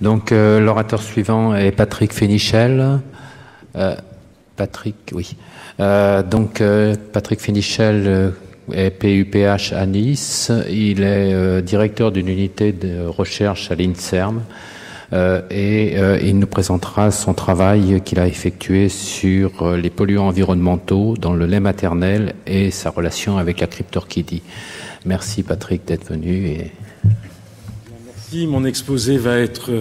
Donc, l'orateur suivant est Patrick Fénichel. Patrick Fénichel est PUPH à Nice. Il est directeur d'une unité de recherche à l'INSERM et il nous présentera son travail qu'il a effectué sur les polluants environnementaux dans le lait maternel et sa relation avec la cryptorchidie. Merci Patrick d'être venu. Merci. Mon exposé va être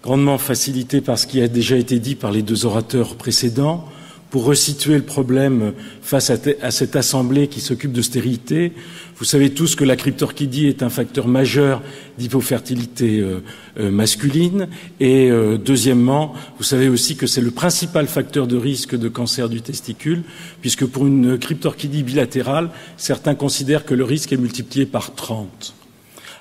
grandement facilité par ce qui a déjà été dit par les deux orateurs précédents. Pour resituer le problème face à cette assemblée qui s'occupe de stérilité, vous savez tous que la cryptorchidie est un facteur majeur d'hypofertilité masculine et deuxièmement, vous savez aussi que c'est le principal facteur de risque de cancer du testicule puisque pour une cryptorchidie bilatérale, certains considèrent que le risque est multiplié par 30.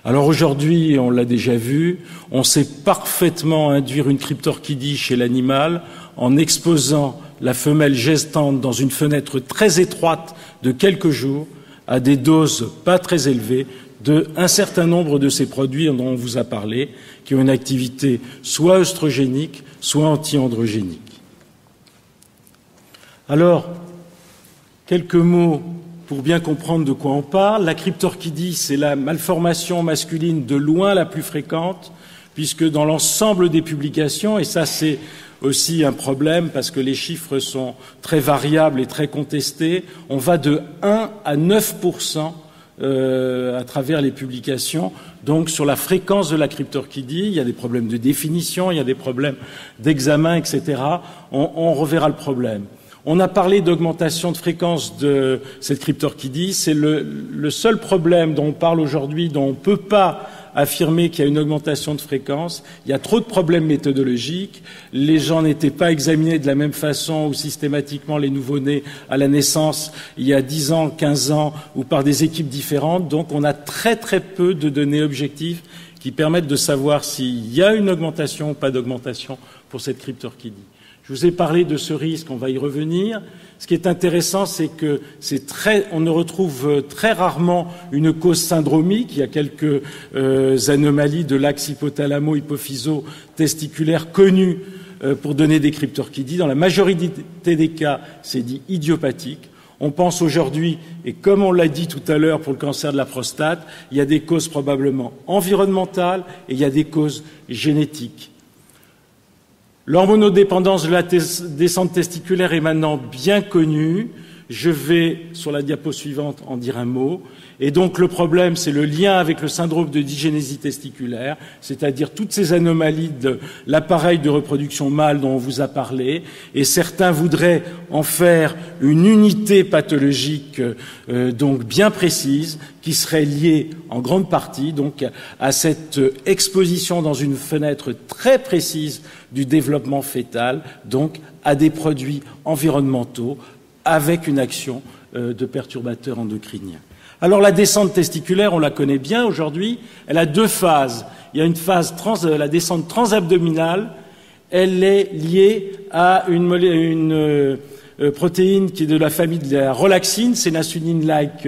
Alors aujourd'hui, on l'a déjà vu, on sait parfaitement induire une cryptorchidie chez l'animal en exposant la femelle gestante dans une fenêtre très étroite de quelques jours à des doses pas très élevées d'un certain nombre de ces produits dont on vous a parlé, qui ont une activité soit œstrogénique, soit anti-androgénique. Alors, quelques mots pour bien comprendre de quoi on parle. La cryptorchidie, c'est la malformation masculine de loin la plus fréquente, puisque dans l'ensemble des publications, et ça c'est aussi un problème parce que les chiffres sont très variables et très contestés, on va de 1 à 9% à travers les publications. Donc sur la fréquence de la cryptorchidie, il y a des problèmes de définition, il y a des problèmes d'examen, etc. On reverra le problème. On a parlé d'augmentation de fréquence de cette cryptorchidie. C'est le seul problème dont on parle aujourd'hui, dont on ne peut pas affirmer qu'il y a une augmentation de fréquence. Il y a trop de problèmes méthodologiques. Les gens n'étaient pas examinés de la même façon ou systématiquement les nouveau-nés à la naissance il y a 10 ans, 15 ans ou par des équipes différentes. Donc on a très très peu de données objectives qui permettent de savoir s'il y a une augmentation ou pas d'augmentation pour cette cryptorchidie. Je vous ai parlé de ce risque, on va y revenir. Ce qui est intéressant, c'est que on ne retrouve très rarement une cause syndromique. Il y a quelques anomalies de l'axe hypothalamo-hypophyso-testiculaire connues pour donner des cryptorchidies. Dans la majorité des cas, c'est dit idiopathique. On pense aujourd'hui, et comme on l'a dit tout à l'heure pour le cancer de la prostate, il y a des causes probablement environnementales et il y a des causes génétiques. L'hormonodépendance de la descente testiculaire est maintenant bien connue. Je vais, sur la diapo suivante, en dire un mot. Et donc le problème, c'est le lien avec le syndrome de dysgénésie testiculaire, c'est-à-dire toutes ces anomalies de l'appareil de reproduction mâle dont on vous a parlé. Et certains voudraient en faire une unité pathologique donc bien précise, qui serait liée en grande partie donc à cette exposition dans une fenêtre très précise du développement fœtal, donc à des produits environnementaux avec une action de perturbateurs endocriniens. Alors la descente testiculaire, on la connaît bien aujourd'hui, elle a deux phases. Il y a une phase la descente transabdominale, elle est liée à une protéine qui est de la famille de la relaxine, sénasunine-like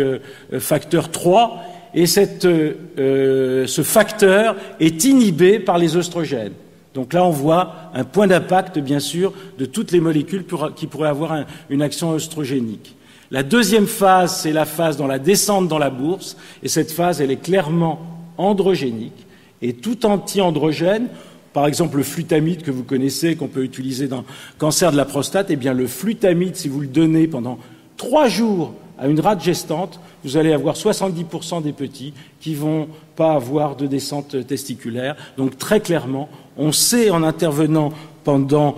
facteur 3, et ce facteur est inhibé par les œstrogènes. Donc là, on voit un point d'impact, bien sûr, de toutes les molécules qui pourraient avoir une action œstrogénique. La deuxième phase, c'est la phase dans la descente dans la bourse, et cette phase, elle est clairement androgénique, et tout anti-androgène, par exemple le flutamide que vous connaissez, qu'on peut utiliser dans le cancer de la prostate, eh bien le flutamide, si vous le donnez pendant 3 jours à une rate gestante, vous allez avoir 70% des petits qui vont pas avoir de descente testiculaire. Donc très clairement, on sait en intervenant pendant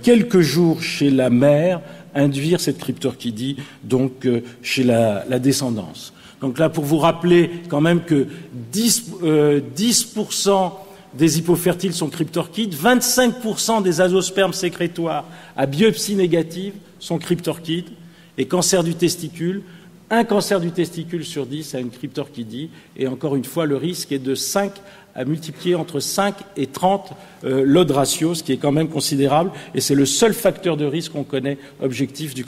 quelques jours chez la mère induire cette cryptorchidie donc chez la descendance. Donc là, pour vous rappeler quand même que 10% des hypofertiles sont cryptorchides, 25% des azoospermes sécrétoires à biopsie négative sont cryptorchides, et cancer du testicule, un cancer du testicule sur 10 a une cryptorchidie, et encore une fois, le risque est de 5 à multiplier entre 5 et 30 l'odd ratio, ce qui est quand même considérable, et c'est le seul facteur de risque qu'on connaît objectif du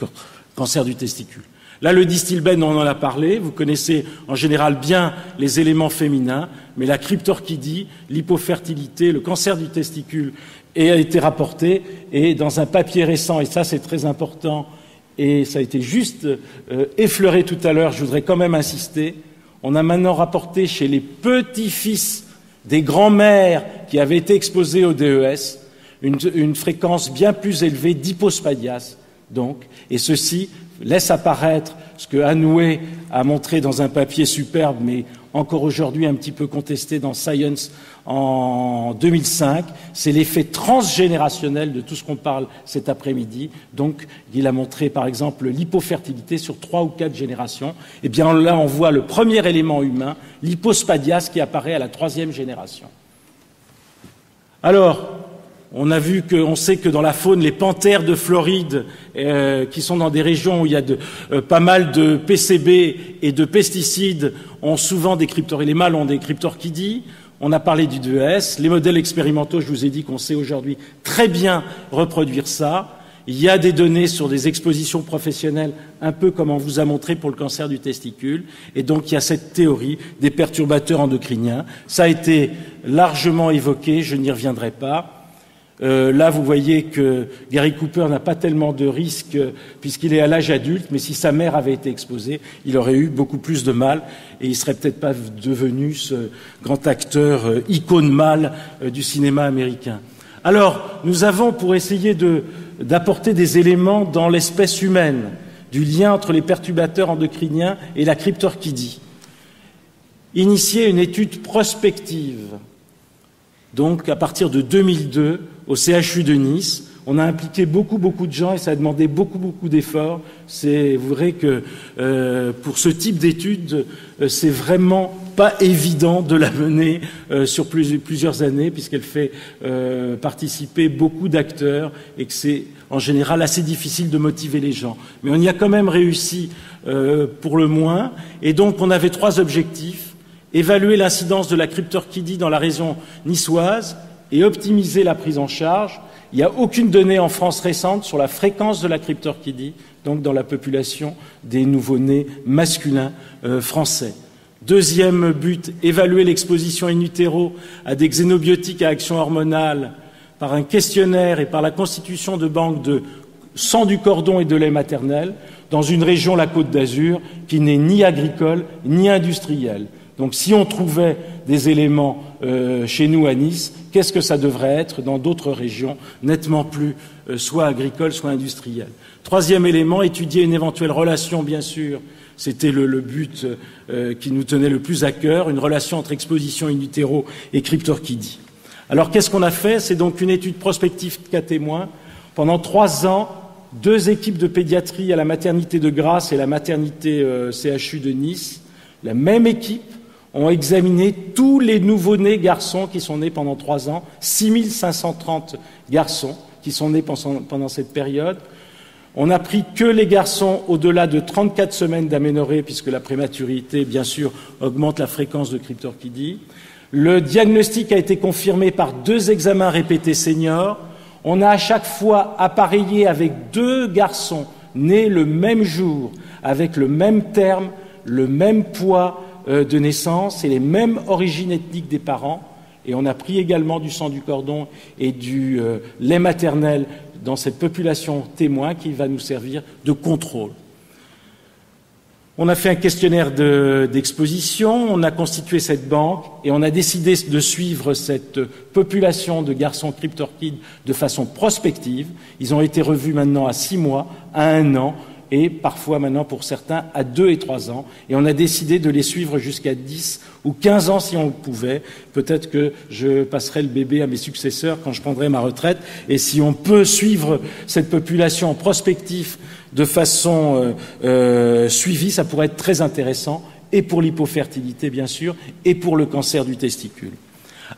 cancer du testicule. Là, le distilbène, on en a parlé, vous connaissez en général bien les éléments féminins, mais la cryptorchidie, l'hypofertilité, le cancer du testicule a été rapporté, et dans un papier récent, et ça c'est très important, et ça a été juste effleuré tout à l'heure, je voudrais quand même insister, on a maintenant rapporté chez les petits-fils des grands-mères qui avaient été exposés au DES une fréquence bien plus élevée d'hypospadias, donc, et ceci laisse apparaître ce que Hanoué a montré dans un papier superbe, mais encore aujourd'hui un petit peu contesté dans Science en 2005, c'est l'effet transgénérationnel de tout ce qu'on parle cet après-midi. Donc, il a montré par exemple l'hypofertilité sur 3 ou 4 générations. Et bien là, on voit le premier élément humain, l'hypospadias, qui apparaît à la 3e génération. Alors, on sait que dans la faune, les panthères de Floride, qui sont dans des régions où il y a pas mal de PCB et de pesticides, ont souvent des cryptorchidés. Les mâles ont des cryptorchidies. On a parlé du DES. Les modèles expérimentaux, je vous ai dit qu'on sait aujourd'hui très bien reproduire ça. Il y a des données sur des expositions professionnelles, un peu comme on vous a montré pour le cancer du testicule. Et donc, il y a cette théorie des perturbateurs endocriniens. Ça a été largement évoqué, je n'y reviendrai pas. Là, vous voyez que Gary Cooper n'a pas tellement de risques puisqu'il est à l'âge adulte, mais si sa mère avait été exposée, il aurait eu beaucoup plus de mal et il serait peut-être pas devenu ce grand acteur icône mâle du cinéma américain. Alors, nous avons, pour essayer d'apporter des éléments dans l'espèce humaine, du lien entre les perturbateurs endocriniens et la cryptorchidie, initié une étude prospective. Donc, à partir de 2002, au CHU de Nice, on a impliqué beaucoup de gens et ça a demandé beaucoup d'efforts. Vous verrez que pour ce type d'études, c'est vraiment pas évident de la mener sur plusieurs années puisqu'elle fait participer beaucoup d'acteurs et que c'est en général assez difficile de motiver les gens. Mais on y a quand même réussi pour le moins. Et donc, on avait 3 objectifs. Évaluer l'incidence de la cryptorchidie dans la région niçoise et optimiser la prise en charge. Il n'y a aucune donnée en France récente sur la fréquence de la cryptorchidie, donc dans la population des nouveau-nés masculins français. Deuxième but, évaluer l'exposition in utero à des xénobiotiques à action hormonale par un questionnaire et par la constitution de banques de sang du cordon et de lait maternel dans une région, la Côte d'Azur, qui n'est ni agricole ni industrielle. Donc si on trouvait des éléments chez nous à Nice, qu'est-ce que ça devrait être dans d'autres régions nettement plus soit agricoles, soit industrielles. Troisième élément, étudier une éventuelle relation, bien sûr, c'était le but qui nous tenait le plus à cœur, une relation entre exposition in utero et cryptorchidie. Alors qu'est-ce qu'on a fait? C'est donc une étude prospective cas témoins. Pendant 3 ans, 2 équipes de pédiatrie à la maternité de Grasse et la maternité CHU de Nice, la même équipe, ont examiné tous les nouveau-nés garçons qui sont nés pendant 3 ans, 6530 garçons qui sont nés pendant cette période. On n'a pris que les garçons au-delà de 34 semaines d'aménorrhée, puisque la prématurité, bien sûr, augmente la fréquence de cryptorchidie. Le diagnostic a été confirmé par 2 examens répétés seniors. On a à chaque fois appareillé avec 2 garçons nés le même jour, avec le même terme, le même poids, de naissance et les mêmes origines ethniques des parents. Et on a pris également du sang du cordon et du lait maternel dans cette population témoin qui va nous servir de contrôle. On a fait un questionnaire d'exposition, on a constitué cette banque et on a décidé de suivre cette population de garçons cryptorchides de façon prospective. Ils ont été revus maintenant à 6 mois, à 1 an, et parfois maintenant pour certains à 2 et 3 ans. Et on a décidé de les suivre jusqu'à 10 ou 15 ans si on le pouvait. Peut-être que je passerai le bébé à mes successeurs quand je prendrai ma retraite. Et si on peut suivre cette population en prospectif de façon suivie, ça pourrait être très intéressant, et pour l'hypofertilité bien sûr, et pour le cancer du testicule.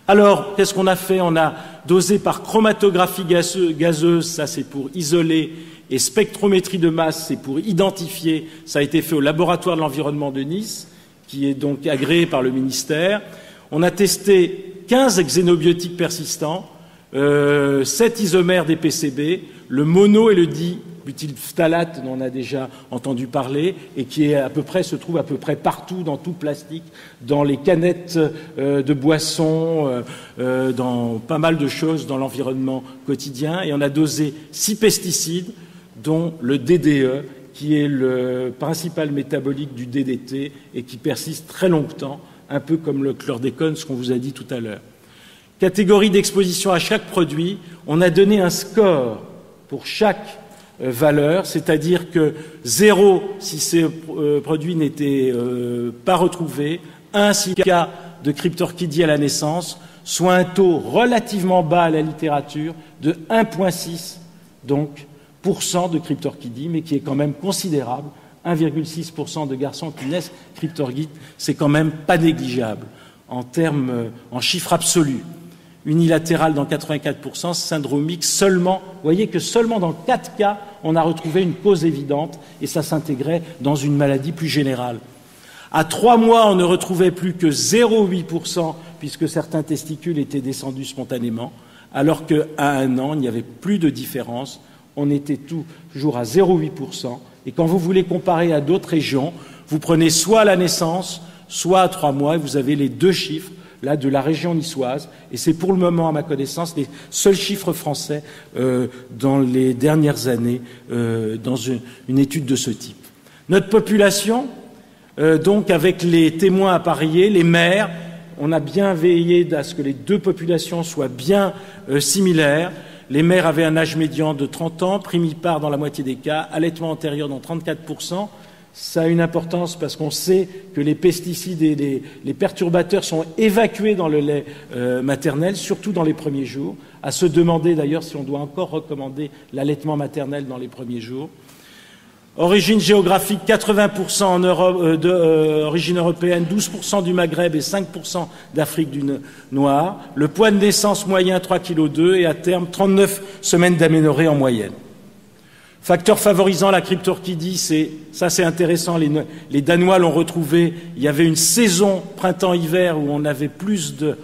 Alors, qu'est-ce qu'on a fait? On a dosé par chromatographie gazeuse, ça c'est pour isoler, et spectrométrie de masse, c'est pour identifier. Ça a été fait au laboratoire de l'environnement de Nice, qui est donc agréé par le ministère. On a testé 15 xénobiotiques persistants, 7 isomères des PCB, le mono et le butylphtalate dont on a déjà entendu parler et qui se trouve à peu près partout dans tout plastique, dans les canettes de boissons, dans pas mal de choses dans l'environnement quotidien. Et on a dosé 6 pesticides, dont le DDE, qui est le principal métabolique du DDT et qui persiste très longtemps, un peu comme le chlordécone, ce qu'on vous a dit tout à l'heure. Catégorie d'exposition à chaque produit, on a donné un score pour chaque valeur, c'est-à-dire que 0 si ces produits n'étaient pas retrouvés, 1 si cas de cryptorchidie à la naissance, soit un taux relativement bas à la littérature de 1,6 donc de cryptorchidie, mais qui est quand même considérable. 1,6% de garçons qui naissent cryptorchides, c'est quand même pas négligeable en chiffres absolus. Unilatéral dans 84%, syndromique seulement. Vous voyez que seulement dans 4 cas, on a retrouvé une cause évidente et ça s'intégrait dans une maladie plus générale. À 3 mois, on ne retrouvait plus que 0,8% puisque certains testicules étaient descendus spontanément, alors qu'à 1 an, il n'y avait plus de différence. On était toujours à 0,8%. Et quand vous voulez comparer à d'autres régions, vous prenez soit à la naissance, soit à 3 mois, et vous avez les 2 chiffres là de la région niçoise. Et c'est pour le moment, à ma connaissance, les seuls chiffres français dans les dernières années dans une étude de ce type. Notre population, donc avec les témoins appareillés, les mères, on a bien veillé à ce que les 2 populations soient bien similaires. Les mères avaient un âge médian de 30 ans, primipare dans la moitié des cas, allaitement antérieur dans 34%. Ça a une importance parce qu'on sait que les pesticides et les perturbateurs sont évacués dans le lait maternel, surtout dans les premiers jours. À se demander d'ailleurs si on doit encore recommander l'allaitement maternel dans les premiers jours. Origine géographique, 80% en Europe, d'origine européenne, 12% du Maghreb et 5% d'Afrique du Noir. Le poids de naissance moyen, 3,2 kg et à terme, 39 semaines d'aménorrhée en moyenne. Facteur favorisant la cryptorchidie, c'est intéressant, les Danois l'ont retrouvé, il y avait une saison printemps-hiver où on avait plus de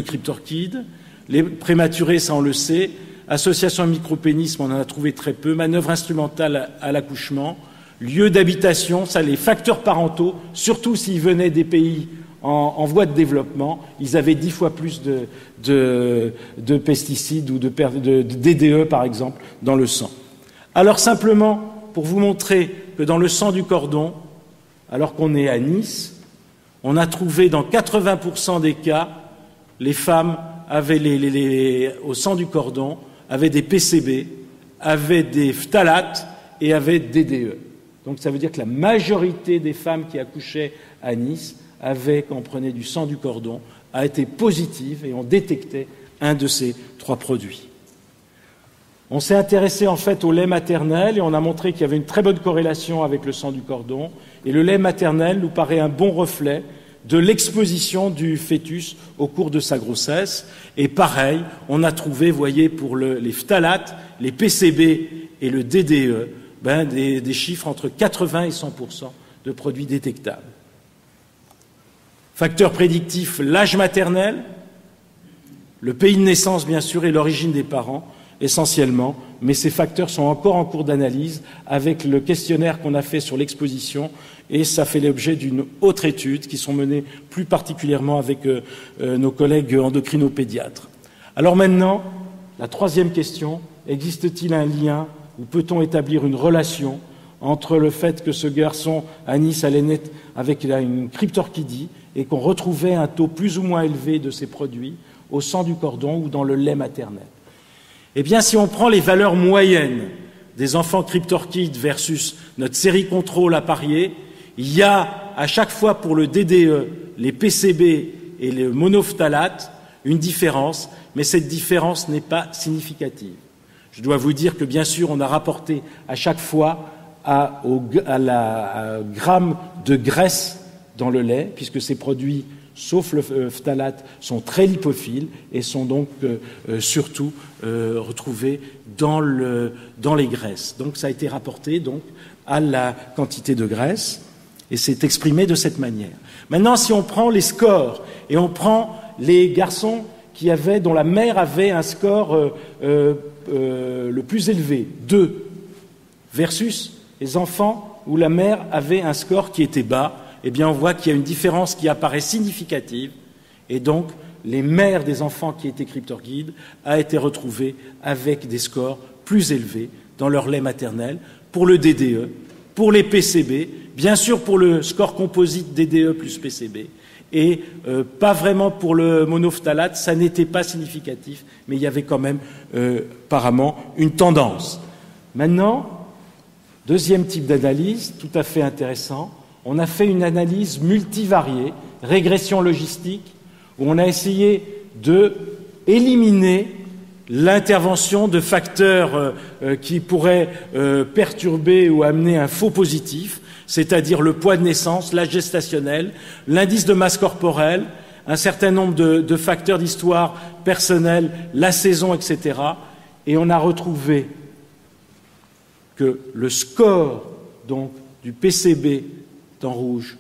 cryptorchides. Les prématurés, ça on le sait. Association micropénisme, on en a trouvé très peu. Manœuvre instrumentale à l'accouchement. Lieu d'habitation, ça, les facteurs parentaux, surtout s'ils venaient des pays en voie de développement, ils avaient 10 fois plus de pesticides ou de DDE, par exemple, dans le sang. Alors simplement, pour vous montrer que dans le sang du cordon, alors qu'on est à Nice, on a trouvé dans 80% des cas, les femmes avaient au sang du cordon, avaient des PCB, avaient des phtalates et avaient des DDE. Donc ça veut dire que la majorité des femmes qui accouchaient à Nice avaient, quand on prenait du sang du cordon, a été positive et on détectait un de ces 3 produits. On s'est intéressé en fait au lait maternel et on a montré qu'il y avait une très bonne corrélation avec le sang du cordon. Et le lait maternel nous paraît un bon reflet de l'exposition du fœtus au cours de sa grossesse. Et pareil, on a trouvé, vous voyez, pour les phtalates, les PCB et le DDE, des chiffres entre 80 et 100% de produits détectables. Facteur prédictif, l'âge maternel, le pays de naissance, bien sûr, et l'origine des parents, essentiellement, mais ces facteurs sont encore en cours d'analyse avec le questionnaire qu'on a fait sur l'exposition et ça fait l'objet d'une autre étude qui sont menées plus particulièrement avec nos collègues endocrinopédiatres. Alors maintenant, la 3e question, existe-t-il un lien ou peut-on établir une relation entre le fait que ce garçon à Nice allait naître avec une cryptorchidie et qu'on retrouvait un taux plus ou moins élevé de ces produits au sang du cordon ou dans le lait maternel? Eh bien, si on prend les valeurs moyennes des enfants cryptorchides versus notre série contrôle à parier, il y a à chaque fois pour le DDE, les PCB et le monophthalate une différence, mais cette différence n'est pas significative. Je dois vous dire que bien sûr, on a rapporté à chaque fois à gramme de graisse dans le lait, puisque ces produits, sauf le phtalate, sont très lipophiles et sont donc surtout retrouvés dans les graisses. Donc ça a été rapporté donc, à la quantité de graisse et c'est exprimé de cette manière. Maintenant, si on prend les scores et on prend les garçons dont la mère avait un score le plus élevé, 2, versus les enfants où la mère avait un score qui était bas, eh bien on voit qu'il y a une différence qui apparaît significative, et donc les mères des enfants qui étaient cryptorchides a été retrouvées avec des scores plus élevés dans leur lait maternel pour le DDE, pour les PCB, bien sûr pour le score composite DDE plus PCB, et pas vraiment pour le monophthalate, ça n'était pas significatif, mais il y avait quand même apparemment une tendance. Maintenant, deuxième type d'analyse, tout à fait intéressant, on a fait une analyse multivariée, régression logistique, où on a essayé d'éliminer l'intervention de facteurs qui pourraient perturber ou amener un faux positif, c'est-à-dire le poids de naissance, l'âge gestationnel, l'indice de masse corporelle, un certain nombre de facteurs d'histoire personnelle, la saison, etc. Et on a retrouvé que le score donc, du PCB en rouge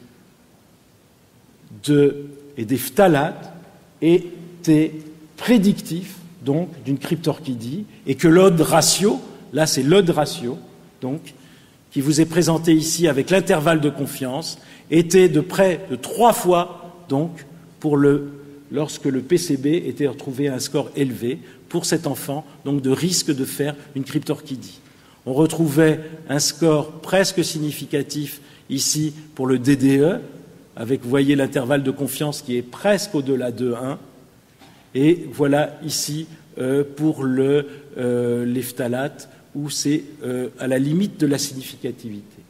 et des phtalates était prédictif donc d'une cryptorchidie et que l'odd ratio, là c'est l'odd ratio, donc qui vous est présenté ici avec l'intervalle de confiance, était de près de 3 fois donc lorsque le PCB était retrouvé à un score élevé pour cet enfant, donc de risque de faire une cryptorchidie. On retrouvait un score presque significatif ici pour le DDE, avec, vous voyez, l'intervalle de confiance qui est presque au-delà de 1. Et voilà ici pour les phtalates, où c'est à la limite de la significativité.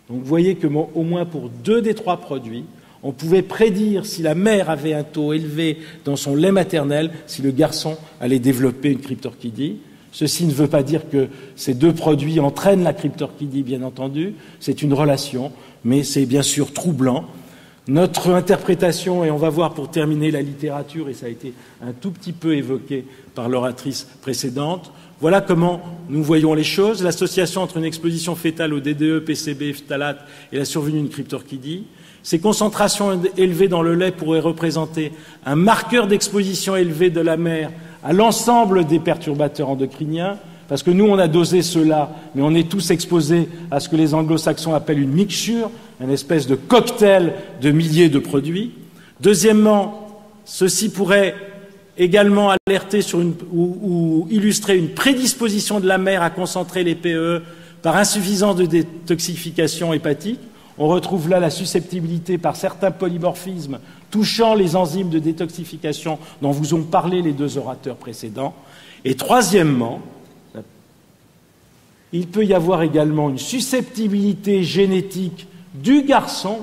Donc vous voyez que au moins pour 2 des 3 produits, on pouvait prédire si la mère avait un taux élevé dans son lait maternel, si le garçon allait développer une cryptorchidie. Ceci ne veut pas dire que ces 2 produits entraînent la cryptorchidie, bien entendu, c'est une relation, mais c'est bien sûr troublant. Notre interprétation, et on va voir pour terminer la littérature, et ça a été un tout petit peu évoqué par l'oratrice précédente, voilà comment nous voyons les choses. L'association entre une exposition fétale au DDE, PCB, phtalate et la survenue d'une cryptorchidie. Ces concentrations élevées dans le lait pourraient représenter un marqueur d'exposition élevé de la mère à l'ensemble des perturbateurs endocriniens, parce que nous, on a dosé cela, mais on est tous exposés à ce que les anglo-saxons appellent une mixture, une espèce de cocktail de milliers de produits. Deuxièmement, ceci pourrait également alerter sur ou illustrer une prédisposition de la mère à concentrer les PE par insuffisance de détoxification hépatique. On retrouve là la susceptibilité par certains polymorphismes touchant les enzymes de détoxification dont vous ont parlé les 2 orateurs précédents. Et troisièmement, il peut y avoir également une susceptibilité génétique du garçon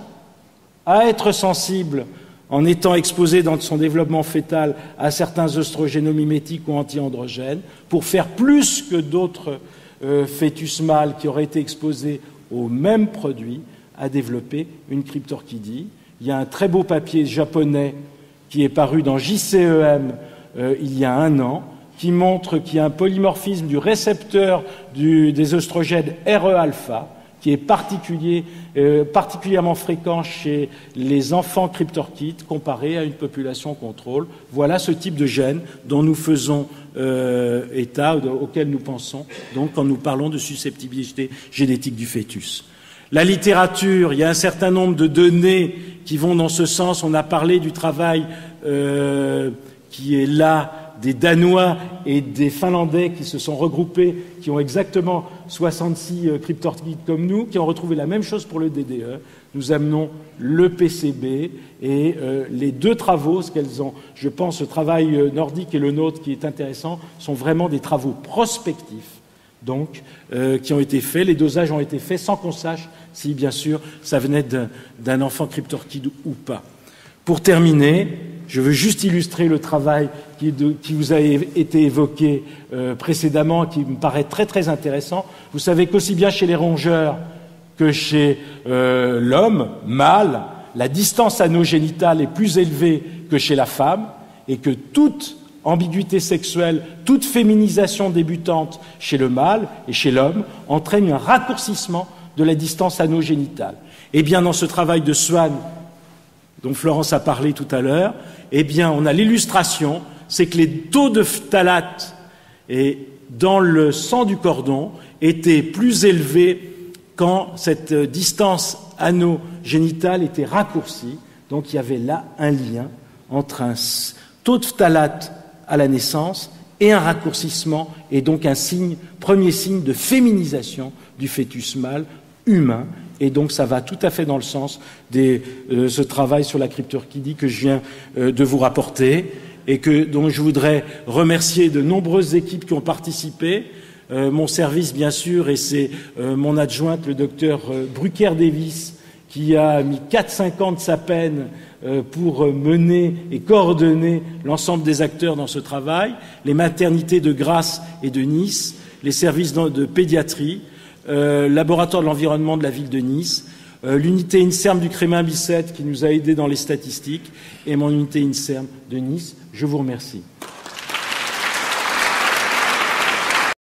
à être sensible en étant exposé dans son développement fœtal à certains œstrogénomimétiques ou anti-androgènes pour faire plus que d'autres fœtus mâles qui auraient été exposés aux mêmes produits à développer une cryptorchidie. Il y a un très beau papier japonais qui est paru dans JCEM il y a 1 an, qui montre qu'il y a un polymorphisme du récepteur des œstrogènes RE-alpha, qui est particulièrement fréquent chez les enfants cryptorchides comparé à une population contrôle. Voilà ce type de gène dont nous faisons état, auquel nous pensons donc quand nous parlons de susceptibilité génétique du fœtus. La littérature, il y a un certain nombre de données qui vont dans ce sens. On a parlé du travail qui est là des Danois et des Finlandais qui se sont regroupés, qui ont exactement 66 cryptorchides comme nous, qui ont retrouvé la même chose pour le DDE. Nous amenons le PCB et les 2 travaux, ce qu'elles ont, je pense, le travail nordique et le nôtre qui est intéressant, sont vraiment des travaux prospectifs. Donc, qui ont été faits, les dosages ont été faits sans qu'on sache si, bien sûr, ça venait d'un enfant cryptorchide ou pas. Pour terminer, je veux juste illustrer le travail qui vous a été évoqué précédemment, qui me paraît très très intéressant. Vous savez qu'aussi bien chez les rongeurs que chez l'homme mâle, la distance anogénitale est plus élevée que chez la femme, et que toute ambiguïté sexuelle, toute féminisation débutante chez le mâle et chez l'homme entraîne un raccourcissement de la distance anogénitale. Eh bien, dans ce travail de Swan, dont Florence a parlé tout à l'heure, eh bien, on a l'illustration, c'est que les taux de phtalates Et dans le sang du cordon était plus élevé quand cette distance anogénitale était raccourcie. Donc il y avait là un lien entre un taux de phtalate à la naissance et un raccourcissement, et donc un premier signe de féminisation du fœtus mâle humain. Et donc ça va tout à fait dans le sens de ce travail sur la cryptorchidie que je viens de vous rapporter, et dont je voudrais remercier de nombreuses équipes qui ont participé. Mon service, bien sûr, et c'est mon adjointe, le docteur Brucker-Davis, qui a mis 4-5 ans de sa peine pour mener et coordonner l'ensemble des acteurs dans ce travail, les maternités de Grasse et de Nice, les services de pédiatrie, laboratoire de l'environnement de la ville de Nice, l'unité INSERM du Crémin-Bicêtre qui nous a aidés dans les statistiques, et mon unité INSERM de Nice. Je vous remercie.